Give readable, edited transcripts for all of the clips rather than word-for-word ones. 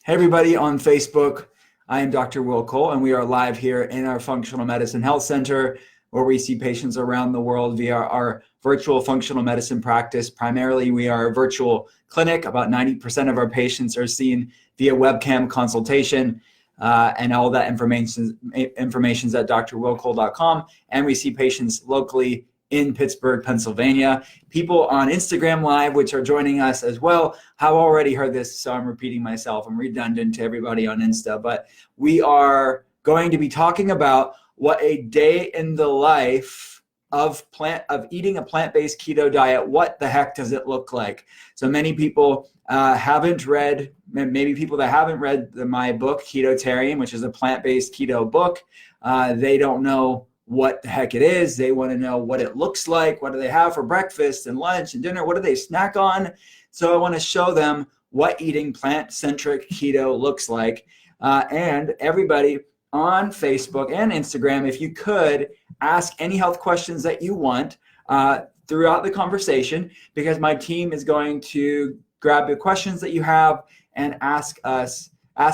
Hey everybody on Facebook, I am Dr. Will Cole and we are live here in our Functional Medicine Health Center where we see patients around the world via our virtual functional medicine practice. Primarily, we are a virtual clinic. About 90% of our patients are seen via webcam consultation and all that information is at drwillcole.com. And we see patients locally in Pittsburgh, Pennsylvania. People on Instagram Live, which are joining us as well, have already heard this, so I'm repeating myself. I'm redundant to everybody on Insta, but we are going to be talking about what a day in the life of eating a plant-based keto diet, what the heck does it look like? So many people haven't read, maybe people that haven't read my book, Ketotarian, which is a plant-based keto book, they don't know what the heck it is. They want to know what it looks like. What do they have for breakfast and lunch and dinner? What do they snack on? So I want to show them what eating plant-centric keto looks like. And everybody on Facebook and Instagram, if you could ask any health questions that you want throughout the conversation, because my team is going to grab the questions that you have and ask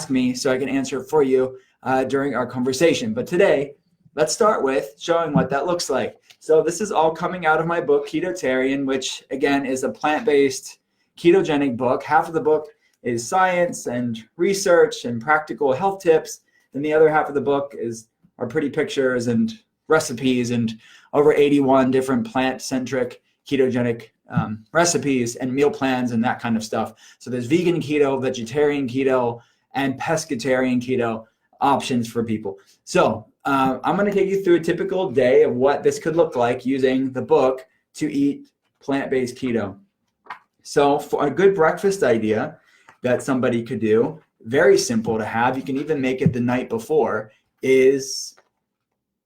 me so I can answer for you during our conversation. But today, let's start with showing what that looks like. So this is all coming out of my book, Ketotarian, which again is a plant-based ketogenic book. Half of the book is science and research and practical health tips. Then the other half of the book are pretty pictures and recipes and over 81 different plant-centric ketogenic recipes and meal plans and that kind of stuff. So there's vegan keto, vegetarian keto, and pescatarian keto options for people. So I'm going to take you through a typical day of what this could look like using the book to eat plant-based keto. So for a good breakfast idea that somebody could do, very simple to have, you can even make it the night before, is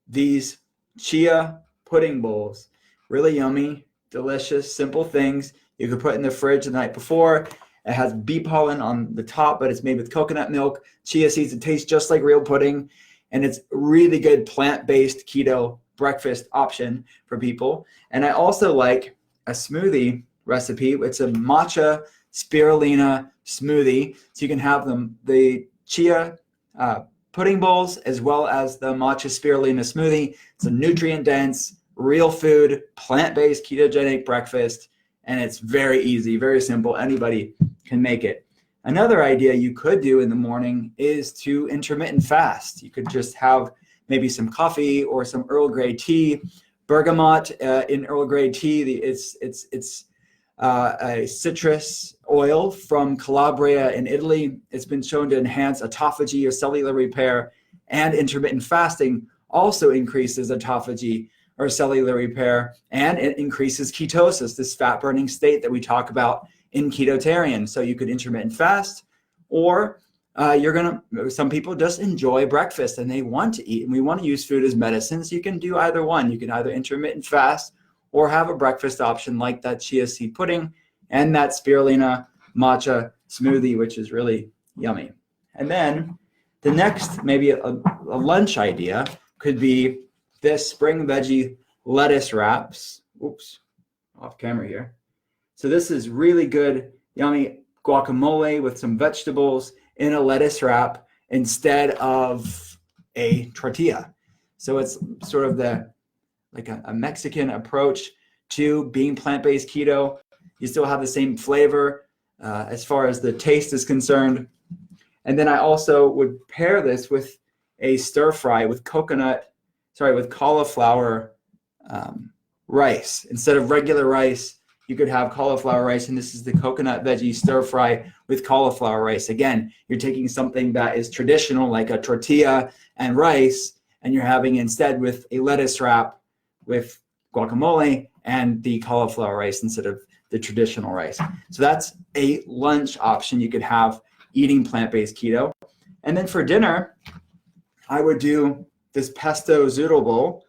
these chia pudding bowls. Really yummy, delicious, simple things you could put in the fridge the night before. It has bee pollen on the top, but it's made with coconut milk, chia seeds. It tastes just like real pudding. And it's a really good plant-based keto breakfast option for people. And I also like a smoothie recipe. It's a matcha spirulina smoothie. So you can have the chia pudding bowls as well as the matcha spirulina smoothie. It's a nutrient-dense, real food, plant-based ketogenic breakfast. And it's very easy, very simple. Anybody can make it. Another idea you could do in the morning is to intermittent fast. You could just have maybe some coffee or some Earl Grey tea. Bergamot in Earl Grey tea, it's a citrus oil from Calabria in Italy. It's been shown to enhance autophagy or cellular repair, and intermittent fasting also increases autophagy or cellular repair, and it increases ketosis, this fat-burning state that we talk about in Ketotarian. So you could intermittent fast, or some people just enjoy breakfast and they want to eat, and we want to use food as medicine. So you can do either one. You can either intermittent fast or have a breakfast option like that chia seed pudding and that spirulina matcha smoothie, which is really yummy. And then the next, maybe a lunch idea could be this spring veggie lettuce wraps. Oops, off camera here. So this is really good, yummy guacamole with some vegetables in a lettuce wrap instead of a tortilla. So it's sort of like a Mexican approach to being plant-based keto. You still have the same flavor as far as the taste is concerned. And then I also would pair this with a stir fry with cauliflower rice. Instead of regular rice, you could have cauliflower rice, and this is the coconut veggie stir fry with cauliflower rice. Again, you're taking something that is traditional like a tortilla and rice, and you're having instead with a lettuce wrap with guacamole and the cauliflower rice instead of the traditional rice. So that's a lunch option you could have eating plant-based keto. And then for dinner, I would do this pesto zoodle bowl,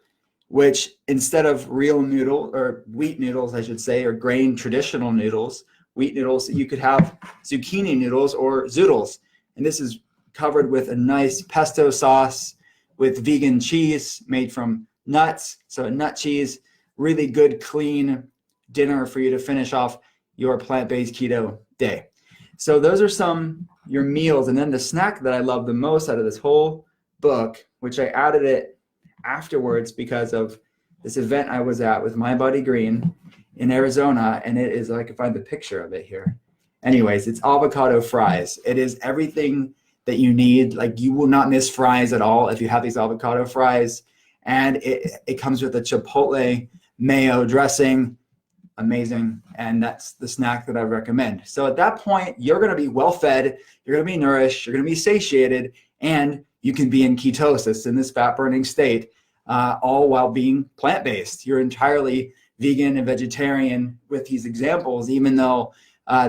which instead of real noodle or wheat noodles, I should say, or grain traditional noodles, wheat noodles, you could have zucchini noodles or zoodles. And this is covered with a nice pesto sauce with vegan cheese made from nuts. So nut cheese, really good, clean dinner for you to finish off your plant-based keto day. So those are some your meals. And then the snack that I love the most out of this whole book, which I added it afterwards because of this event I was at with My Body Green in Arizona, and it is, I can find the picture of it here. Anyways, it's avocado fries. It is everything that you need. Like, you will not miss fries at all if you have these avocado fries. And it comes with a chipotle mayo dressing. Amazing. And that's the snack that I recommend. So at that point, you're going to be well fed, you're going to be nourished, you're going to be satiated, and you can be in ketosis, in this fat burning state, all while being plant-based. You're entirely vegan and vegetarian with these examples, even though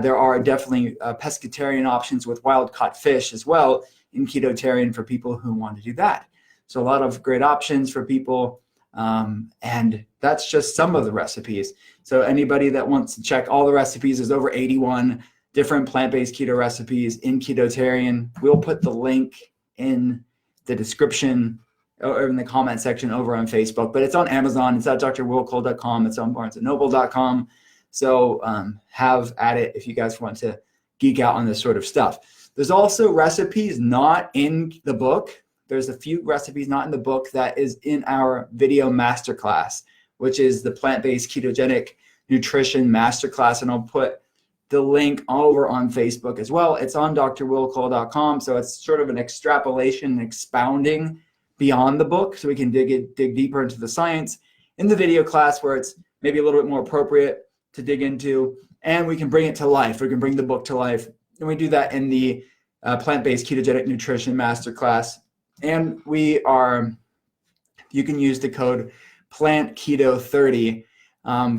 there are definitely pescatarian options with wild caught fish as well in Ketotarian for people who want to do that. So a lot of great options for people. And that's just some of the recipes. So anybody that wants to check all the recipes, there's over 81 different plant-based keto recipes in Ketotarian. We'll put the link in the description or in the comment section over on Facebook, but it's on Amazon. It's at drwillcole.com. It's on barnesandnoble.com. So have at it if you guys want to geek out on this sort of stuff. There's also recipes not in the book. There's a few recipes not in the book that is in our video masterclass, which is the plant-based ketogenic nutrition masterclass. And I'll put the link over on Facebook as well. It's on drwillcole.com. So it's sort of an extrapolation and expounding beyond the book, so we can dig deeper into the science in the video class where it's maybe a little bit more appropriate to dig into, and we can bring it to life. We can bring the book to life. And we do that in the plant-based ketogenic nutrition masterclass. And you can use the code PLANTKETO30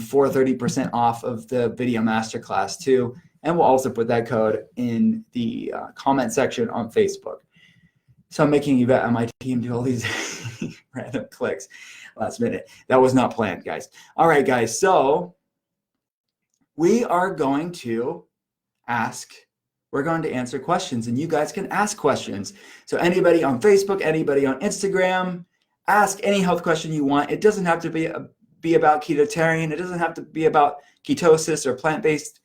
for 30% off of the video masterclass too. And we'll also put that code in the comment section on Facebook. So I'm making Yvette on my team do all these random clicks last minute. That was not planned, guys. All right, guys. So we are going to answer questions, and you guys can ask questions. So anybody on Facebook, anybody on Instagram, ask any health question you want. It doesn't have to be about Ketotarian. It doesn't have to be about ketosis or plant-based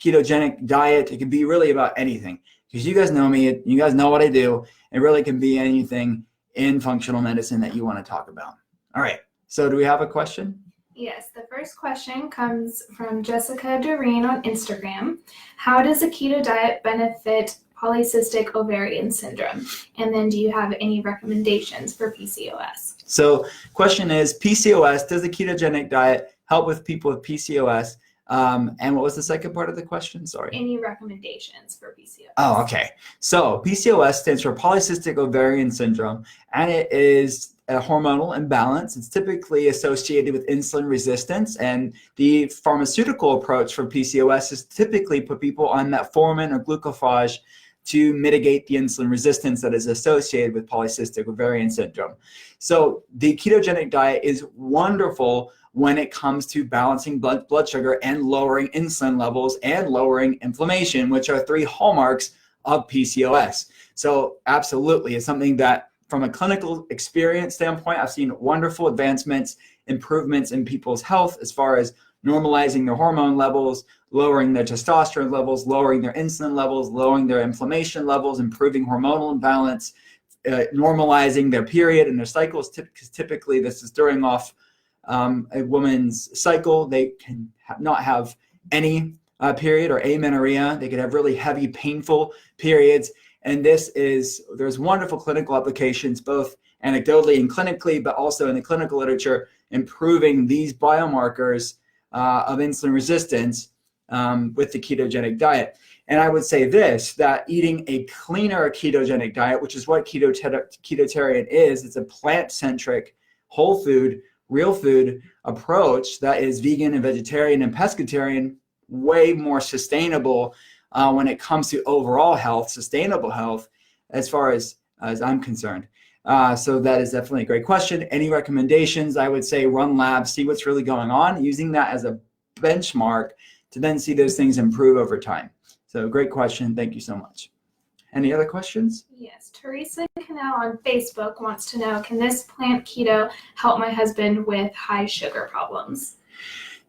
ketogenic diet. It can be really about anything, because you guys know me. You guys know what I do. It really can be anything in functional medicine that you want to talk about. All right. So do we have a question? Yes, the first question comes from Jessica Doreen on Instagram. How does a keto diet benefit polycystic ovarian syndrome? And then do you have any recommendations for PCOS? So question is, PCOS, does a ketogenic diet help with people with PCOS? And what was the second part of the question? Sorry. Any recommendations for PCOS? Oh, okay. So PCOS stands for polycystic ovarian syndrome, and it is a hormonal imbalance. It's typically associated with insulin resistance, and the pharmaceutical approach for PCOS is typically put people on metformin or glucophage to mitigate the insulin resistance that is associated with polycystic ovarian syndrome. So the ketogenic diet is wonderful when it comes to balancing blood sugar and lowering insulin levels and lowering inflammation, which are three hallmarks of PCOS. So absolutely, it's something that from a clinical experience standpoint, I've seen wonderful advancements, improvements in people's health as far as normalizing their hormone levels, lowering their testosterone levels, lowering their insulin levels, lowering their inflammation levels, improving hormonal imbalance, normalizing their period and their cycles, because typically this is during off a woman's cycle. They can not have any period or amenorrhea. They could have really heavy, painful periods. And there's wonderful clinical applications, both anecdotally and clinically, but also in the clinical literature, improving these biomarkers of insulin resistance with the ketogenic diet. And I would say this, that eating a cleaner ketogenic diet, which is what Ketotarian is, it's a plant-centric, whole food, real food approach that is vegan and vegetarian and pescatarian, way more sustainable when it comes to overall health, sustainable health, as far as I'm concerned. So that is definitely a great question. Any recommendations? I would say run labs, see what's really going on, using that as a benchmark to then see those things improve over time. So great question. Thank you so much. Any other questions? Yes. Teresa Canal on Facebook wants to know, can this plant keto help my husband with high sugar problems?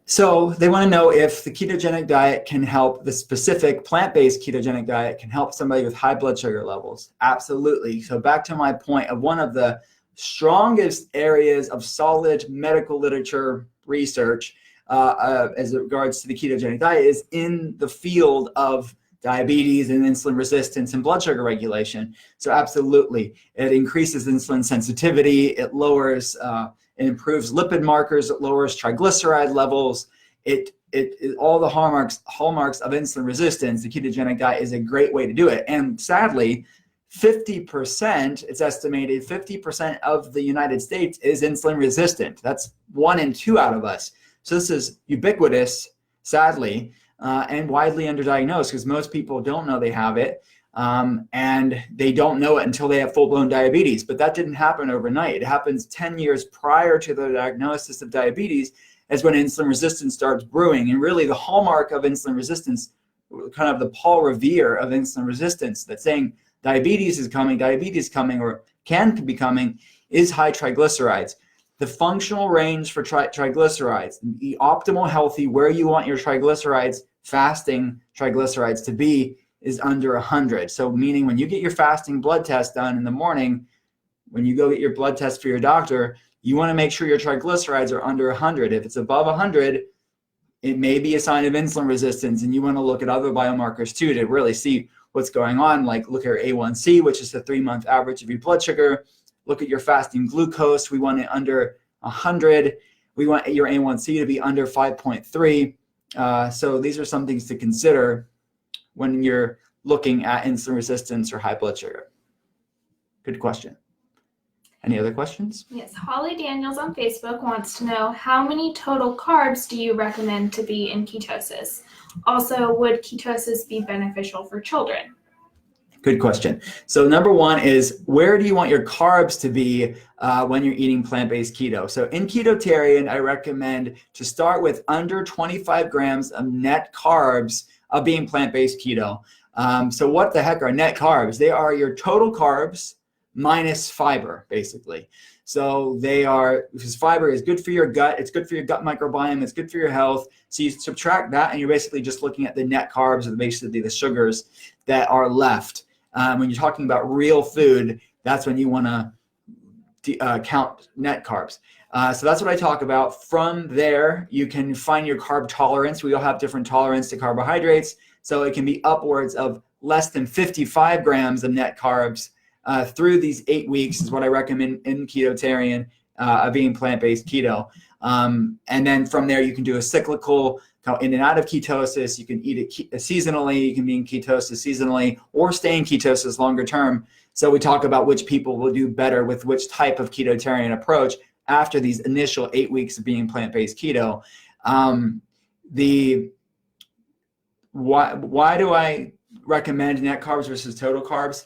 So they want to know if the ketogenic diet can help, the specific plant-based ketogenic diet can help somebody with high blood sugar levels. Absolutely. So back to my point of one of the strongest areas of solid medical literature research as it regards to the ketogenic diet is in the field of diabetes and insulin resistance and blood sugar regulation. So absolutely, it increases insulin sensitivity, it lowers, it improves lipid markers, it lowers triglyceride levels, it all the hallmarks of insulin resistance. The ketogenic diet is a great way to do it. And sadly, 50%, it's estimated 50% of the United States is insulin resistant. That's 1 in 2 out of us. So this is ubiquitous, sadly, and widely underdiagnosed because most people don't know they have it, and they don't know it until they have full-blown diabetes. But that didn't happen overnight. It happens 10 years prior to the diagnosis of diabetes is when insulin resistance starts brewing. And really the hallmark of insulin resistance, kind of the Paul Revere of insulin resistance, that's saying diabetes is coming, or can be coming, is high triglycerides. The functional range for triglycerides, the optimal healthy, where you want your triglycerides, fasting triglycerides to be, is under 100. So meaning when you get your fasting blood test done in the morning, when you go get your blood test for your doctor, you want to make sure your triglycerides are under 100. If it's above 100, it may be a sign of insulin resistance, and you want to look at other biomarkers too to really see what's going on. Like look at your A1C, which is the 3-month average of your blood sugar. Look at your fasting glucose. We want it under 100. We want your A1C to be under 5.3. So these are some things to consider when you're looking at insulin resistance or high blood sugar. Good question. Any other questions? Yes, Holly Daniels on Facebook wants to know, how many total carbs do you recommend to be in ketosis? Also, would ketosis be beneficial for children? Good question. So number one is, where do you want your carbs to be when you're eating plant-based keto? So in Ketotarian, I recommend to start with under 25 grams of net carbs of being plant-based keto. So what the heck are net carbs? They are your total carbs minus fiber, basically. So they are, because fiber is good for your gut, it's good for your gut microbiome, it's good for your health. So you subtract that and you're basically just looking at the net carbs, or basically the sugars that are left. When you're talking about real food, that's when you want to count net carbs. So that's what I talk about. From there, you can find your carb tolerance. We all have different tolerance to carbohydrates. So it can be upwards of less than 55 grams of net carbs through these 8 weeks is what I recommend in Ketotarian, being plant-based keto. And then from there, you can do a cyclical in and out of ketosis. You can eat it seasonally. You can be in ketosis seasonally or stay in ketosis longer term. So we talk about which people will do better with which type of Ketotarian approach after these initial 8 weeks of being plant-based keto. Why do I recommend net carbs versus total carbs?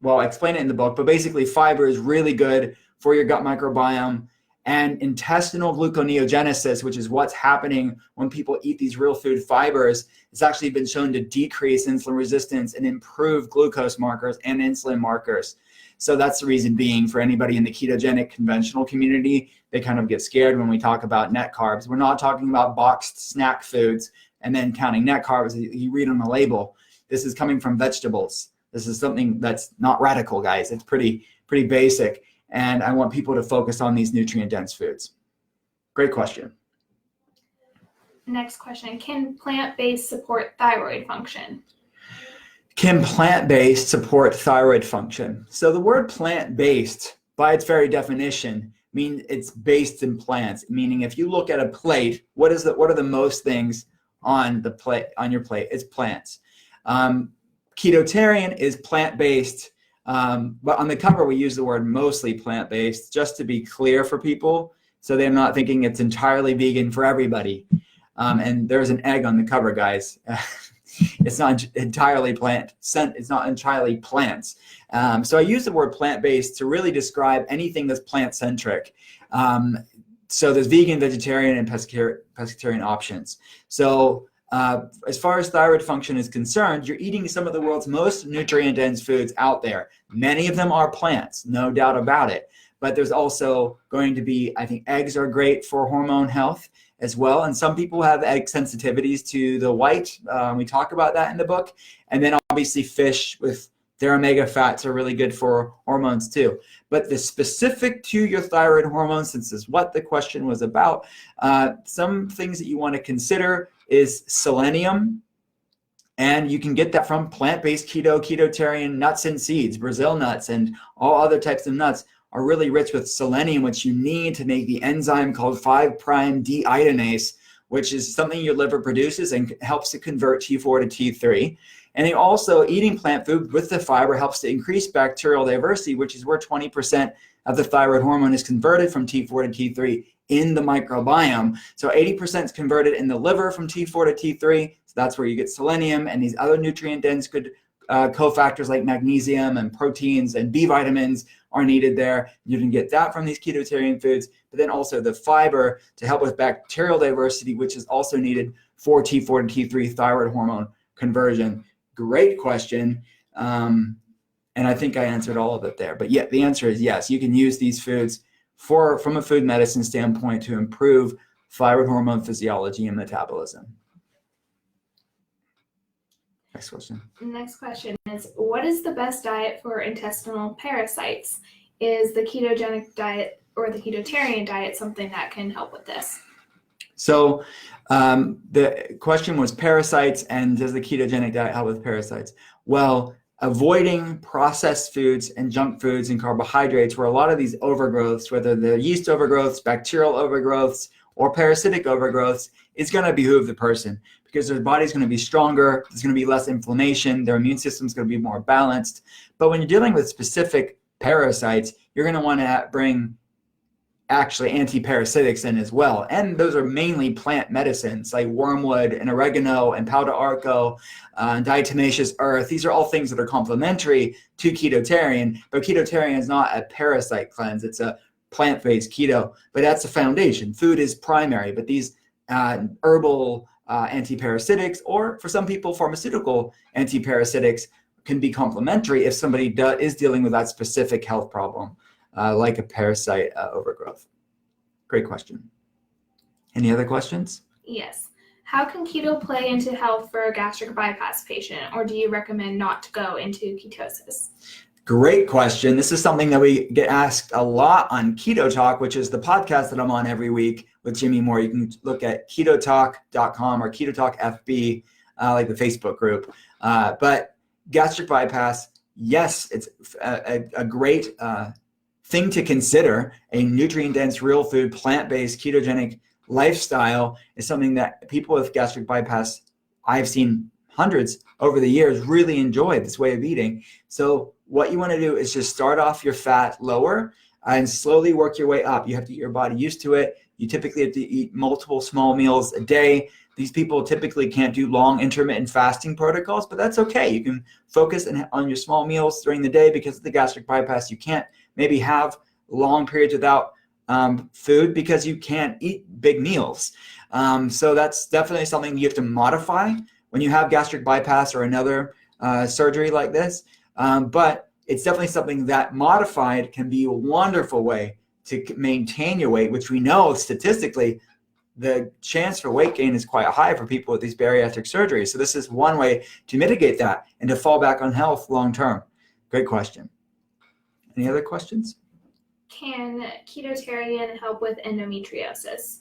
Well, I explain it in the book, but basically fiber is really good for your gut microbiome. And intestinal gluconeogenesis, which is what's happening when people eat these real food fibers, it's actually been shown to decrease insulin resistance and improve glucose markers and insulin markers. So that's the reason being, for anybody in the ketogenic conventional community, they kind of get scared when we talk about net carbs. We're not talking about boxed snack foods and then counting net carbs. You read on the label, this is coming from vegetables. This is something that's not radical, guys. It's pretty basic. And I want people to focus on these nutrient-dense foods. Great question. Next question, can plant-based support thyroid function? Can plant-based support thyroid function? So the word plant-based, by its very definition, means it's based in plants. Meaning, if you look at a plate, what are the most things on the plate, on your plate? It's plants. Ketotarian is plant-based. But on the cover, we use the word mostly plant-based, just to be clear for people, so they're not thinking it's entirely vegan for everybody. And there's an egg on the cover, guys. It's not entirely it's not entirely plants. So I use the word plant-based to really describe anything that's plant-centric. So there's vegan, vegetarian, and pescatarian options. So as far as thyroid function is concerned, you're eating some of the world's most nutrient-dense foods out there. Many of them are plants, no doubt about it. But there's also going to be, I think eggs are great for hormone health. as well. And some people have egg sensitivities to the white. We talk about that in the book. And then obviously fish with their omega fats are really good for hormones too. But the specific to your thyroid hormone, since is what the question was about, some things that you want to consider is selenium. And you can get that from plant-based keto, ketotarian nuts and seeds. Brazil nuts and all other types of nuts are really rich with selenium, which you need to make the enzyme called 5'-deiodinase, which is something your liver produces and helps to convert T4 to T3. And also eating plant food with the fiber helps to increase bacterial diversity, which is where 20% of the thyroid hormone is converted from T4 to T3 in the microbiome. So 80% is converted in the liver from T4 to T3. So that's where you get selenium and these other nutrient-dense good cofactors like magnesium and proteins and B vitamins are needed there. You can get that from these ketotarian foods, but then also the fiber to help with bacterial diversity, which is also needed for T4 to T3 thyroid hormone conversion. Great question. And I think I answered all of it there. But yeah, the answer is yes. You can use these foods from a food medicine standpoint to improve thyroid hormone physiology and metabolism. Next question. Next question is, what is the best diet for intestinal parasites? Is the ketogenic diet or the ketotarian diet something that can help with this? So the question was parasites, and does the ketogenic diet help with parasites? Well, avoiding processed foods and junk foods and carbohydrates, where a lot of these overgrowths, whether they're yeast overgrowths, bacterial overgrowths, or parasitic overgrowths, is going to behoove the person because their body's going to be stronger, there's going to be less inflammation, their immune system's going to be more balanced. But when you're dealing with specific parasites, you're going to want to bring actually antiparasitics in as well. And those are mainly plant medicines like wormwood and oregano and pau d'arco and diatomaceous earth. These are all things that are complementary to ketotarian, but ketotarian is not a parasite cleanse. It's a plant-based keto, but that's the foundation. Food is primary, but these herbal antiparasitics, or for some people, pharmaceutical antiparasitics can be complementary if somebody is dealing with that specific health problem. Like a parasite overgrowth. Great question. Any other questions? Yes. How can keto play into health for a gastric bypass patient, or do you recommend not to go into ketosis? Great question. This is something that we get asked a lot on Keto Talk, which is the podcast that I'm on every week with Jimmy Moore. You can look at ketotalk.com or Keto Talk FB, like the Facebook group. But gastric bypass, yes, it's a great thing to consider. A nutrient-dense, real food, plant-based, ketogenic lifestyle is something that people with gastric bypass, I've seen hundreds over the years, really enjoy this way of eating. So what you want to do is just start off your fat lower and slowly work your way up. You have to get your body used to it. You typically have to eat multiple small meals a day. These people typically can't do long intermittent fasting protocols, but that's okay. You can focus on your small meals during the day because of the gastric bypass. You can't maybe have long periods without food because you can't eat big meals. So that's definitely something you have to modify when you have gastric bypass or another surgery like this. But it's definitely something that modified can be a wonderful way to maintain your weight, which we know statistically the chance for weight gain is quite high for people with these bariatric surgeries. So this is one way to mitigate that and to fall back on health long term. Great question. Any other questions? Can ketotarian help with endometriosis?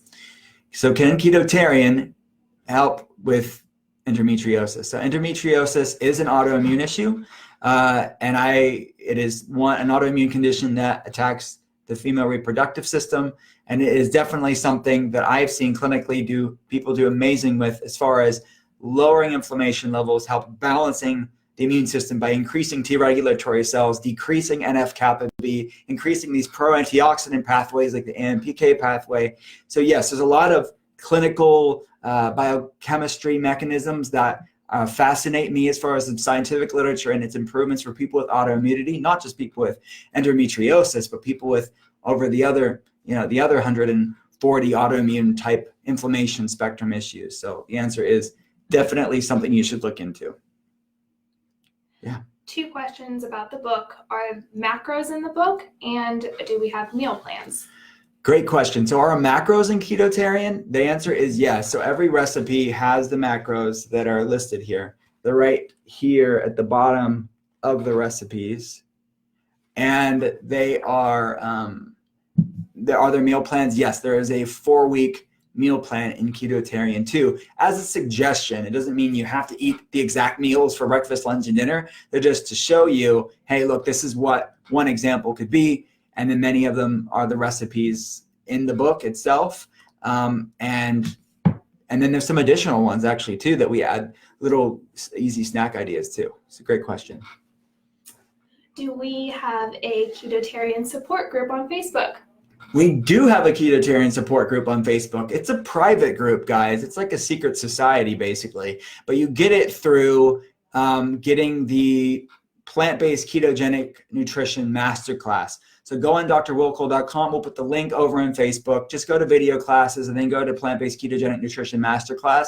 So can ketotarian help with endometriosis? So endometriosis is an autoimmune issue, and it is an autoimmune condition that attacks the female reproductive system, and it is definitely something that I've seen clinically people do amazing with as far as lowering inflammation levels, help balancing the immune system by increasing T regulatory cells, decreasing NF-kappa B, increasing these pro-antioxidant pathways like the AMPK pathway. So yes, there's a lot of clinical biochemistry mechanisms that fascinate me as far as the scientific literature and its improvements for people with autoimmunity, not just people with endometriosis, but people with over the other 140 autoimmune type inflammation spectrum issues. So the answer is definitely something you should look into. Yeah. 2 questions about the book. Are macros in the book, and do we have meal plans? Great question. So are macros in Ketotarian? The answer is yes. So every recipe has the macros that are listed here. They're right here at the bottom of the recipes. And they are, there are their meal plans. Yes, there is a 4-week meal plan in Ketotarian too. As a suggestion, it doesn't mean you have to eat the exact meals for breakfast, lunch, and dinner. They're just to show you, hey, look, this is what one example could be. And then many of them are the recipes in the book itself. And then there's some additional ones actually too that we add little easy snack ideas too. It's a great question. Do we have a Ketotarian support group on Facebook? We do have a Ketotarian support group on Facebook. It's a private group, guys. It's like a secret society, basically. But you get it through getting the Plant-Based Ketogenic Nutrition Masterclass. So go on drwillcole.com. We'll put the link over on Facebook. Just go to video classes and then go to Plant-Based Ketogenic Nutrition Masterclass.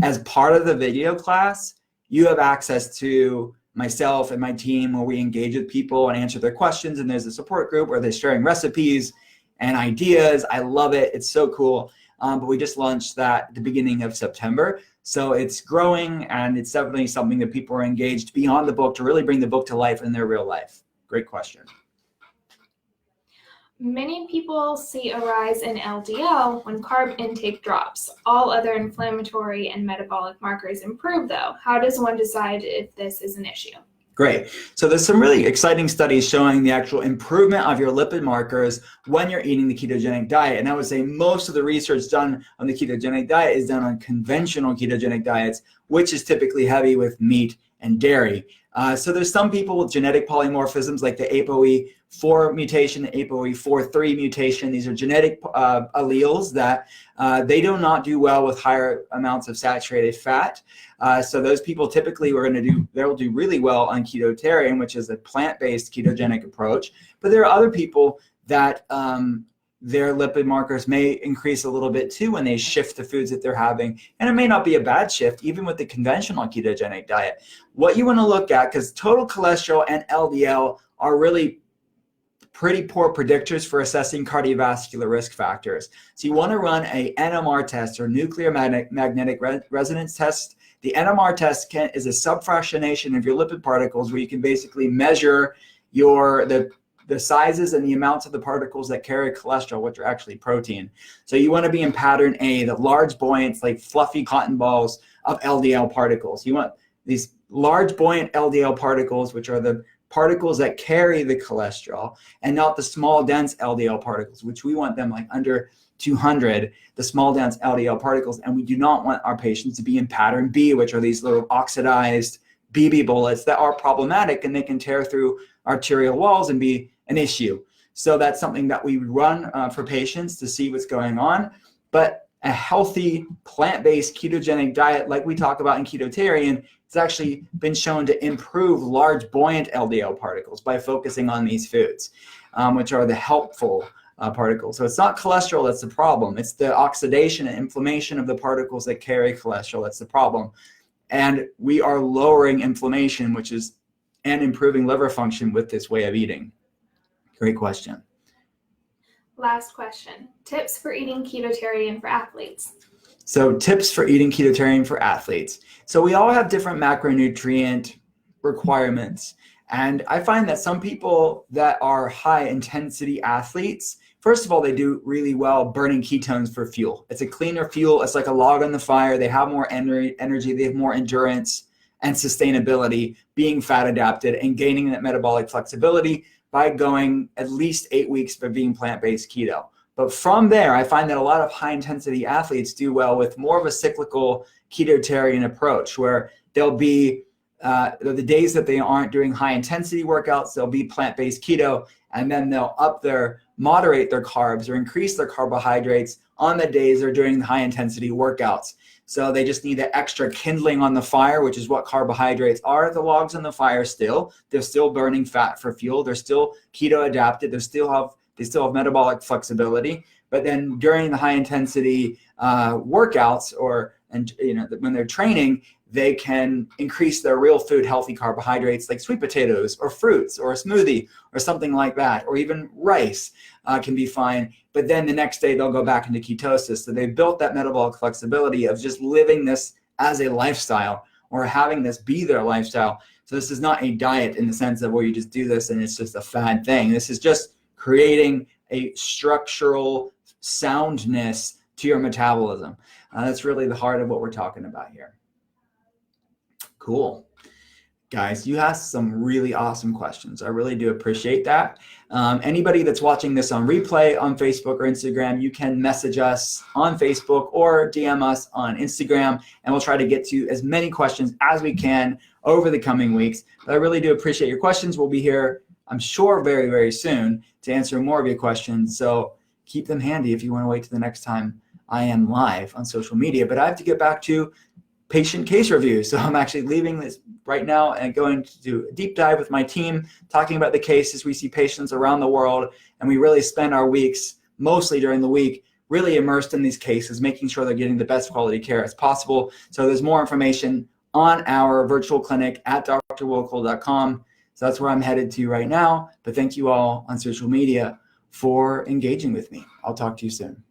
As part of the video class, you have access to myself and my team where we engage with people and answer their questions. And there's a support group where they're sharing recipes and ideas. I love it. It's so cool. But we just launched that at the beginning of September. So it's growing, and it's definitely something that people are engaged beyond the book to really bring the book to life in their real life. Great question. Many people see a rise in LDL when carb intake drops. All other inflammatory and metabolic markers improve, though. How does one decide if this is an issue? Great. So there's some really exciting studies showing the actual improvement of your lipid markers when you're eating the ketogenic diet. And I would say most of the research done on the ketogenic diet is done on conventional ketogenic diets, which is typically heavy with meat and dairy. So there's some people with genetic polymorphisms like the ApoE4 mutation, the ApoE43 mutation. These are genetic alleles that they do not do well with higher amounts of saturated fat. So those people typically they'll do really well on Ketotarian, which is a plant-based ketogenic approach. But there are other people that their lipid markers may increase a little bit too when they shift the foods that they're having. And it may not be a bad shift, even with the conventional ketogenic diet. What you want to look at, because total cholesterol and LDL are really pretty poor predictors for assessing cardiovascular risk factors. So you want to run a NMR test, or nuclear magnetic resonance test. The NMR test is a subfractionation of your lipid particles where you can basically measure the sizes and the amounts of the particles that carry cholesterol, which are actually protein. So you want to be in pattern A, the large buoyant, like fluffy cotton balls of LDL particles. You want these large buoyant LDL particles, which are the particles that carry the cholesterol, and not the small dense LDL particles, which we want them like under 200, the small dense LDL particles. And we do not want our patients to be in pattern B, which are these little oxidized BB bullets that are problematic, and they can tear through arterial walls and be an issue. So that's something that we run for patients to see what's going on. But a healthy plant-based ketogenic diet, like we talk about in Ketotarian, has actually been shown to improve large buoyant LDL particles by focusing on these foods, which are the helpful particles. So it's not cholesterol that's the problem. It's the oxidation and inflammation of the particles that carry cholesterol that's the problem. And we are lowering inflammation, and improving liver function with this way of eating. Great question. Last question. Tips for eating Ketotarian for athletes. So tips for eating Ketotarian for athletes. So we all have different macronutrient requirements. And I find that some people that are high intensity athletes, first of all, they do really well burning ketones for fuel. It's a cleaner fuel. It's like a log on the fire. They have more energy. They have more endurance and sustainability, being fat adapted and gaining that metabolic flexibility by going at least 8 weeks by being plant-based keto. But from there, I find that a lot of high-intensity athletes do well with more of a cyclical ketotarian approach, where they'll be the days that they aren't doing high-intensity workouts, they'll be plant-based keto, and then they'll moderate their carbs or increase their carbohydrates on the days they're doing the high-intensity workouts. So they just need that extra kindling on the fire, which is what carbohydrates are. The logs on the fire still. They're still burning fat for fuel. They're still keto adapted. They still have metabolic flexibility. But then during the high intensity workouts or and when they're training, they can increase their real food healthy carbohydrates like sweet potatoes or fruits or a smoothie or something like that, or even rice can be fine. But then the next day they'll go back into ketosis. So they built that metabolic flexibility of just living this as a lifestyle or having this be their lifestyle. So this is not a diet in the sense of where you just do this and it's just a fad thing. This is just creating a structural soundness to your metabolism. That's really the heart of what we're talking about here. Cool. Guys, you asked some really awesome questions. I really do appreciate that. Anybody that's watching this on replay on Facebook or Instagram, you can message us on Facebook or DM us on Instagram, and we'll try to get to as many questions as we can over the coming weeks. But I really do appreciate your questions. We'll be here, I'm sure, very, very soon to answer more of your questions. So keep them handy if you want to wait till the next time I am live on social media. But I have to get back to patient case reviews. So I'm actually leaving this right now and going to do a deep dive with my team, talking about the cases. We see patients around the world, and we really spend our weeks, mostly during the week, really immersed in these cases, making sure they're getting the best quality care as possible. So there's more information on our virtual clinic at drwillcole.com. So that's where I'm headed to right now. But thank you all on social media for engaging with me. I'll talk to you soon.